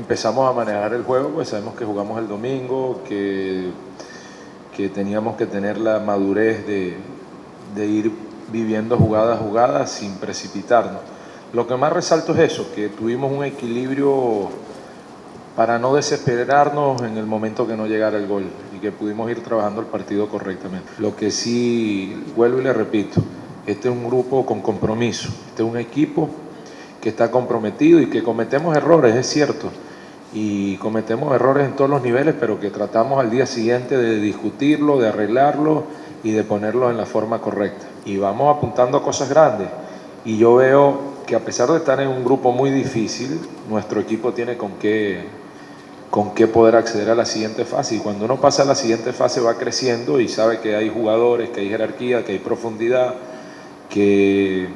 empezamos a manejar el juego, pues sabemos que jugamos el domingo, que teníamos que tener la madurez de ir viviendo jugada a jugada sin precipitarnos. Lo que más resalto es eso, que tuvimos un equilibrio para no desesperarnos en el momento que no llegara el gol y que pudimos ir trabajando el partido correctamente. Lo que sí, vuelvo y le repito, este es un grupo con compromiso, este es un equipo que está comprometido y que cometemos errores, es cierto, y cometemos errores en todos los niveles, pero que tratamos al día siguiente de discutirlo, de arreglarlo y de ponerlo en la forma correcta. Y vamos apuntando a cosas grandes. Y yo veo que a pesar de estar en un grupo muy difícil, nuestro equipo tiene con qué poder acceder a la siguiente fase. Y cuando uno pasa a la siguiente fase va creciendo y sabe que hay jugadores, que hay jerarquía, que hay profundidad, que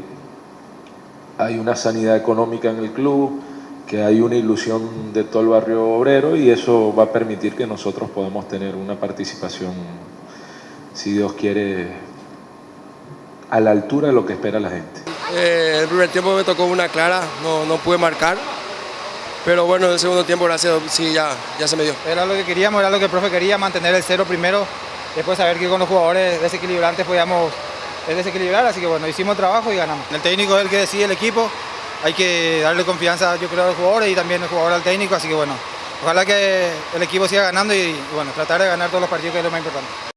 hay una sanidad económica en el club, que hay una ilusión de todo el barrio obrero, y eso va a permitir que nosotros podamos tener una participación, si Dios quiere, a la altura de lo que espera la gente. El primer tiempo me tocó una clara, no pude marcar, pero bueno, en el segundo tiempo, gracias, sí, ya se me dio. Era lo que queríamos, era lo que el profe quería, mantener el cero primero, después saber que con los jugadores desequilibrantes podíamos desequilibrar, así que bueno, hicimos el trabajo y ganamos. El técnico es el que decide el equipo, hay que darle confianza, yo creo, a los jugadores y también el jugador al técnico, así que bueno, ojalá que el equipo siga ganando y bueno, tratar de ganar todos los partidos, que es lo más importante.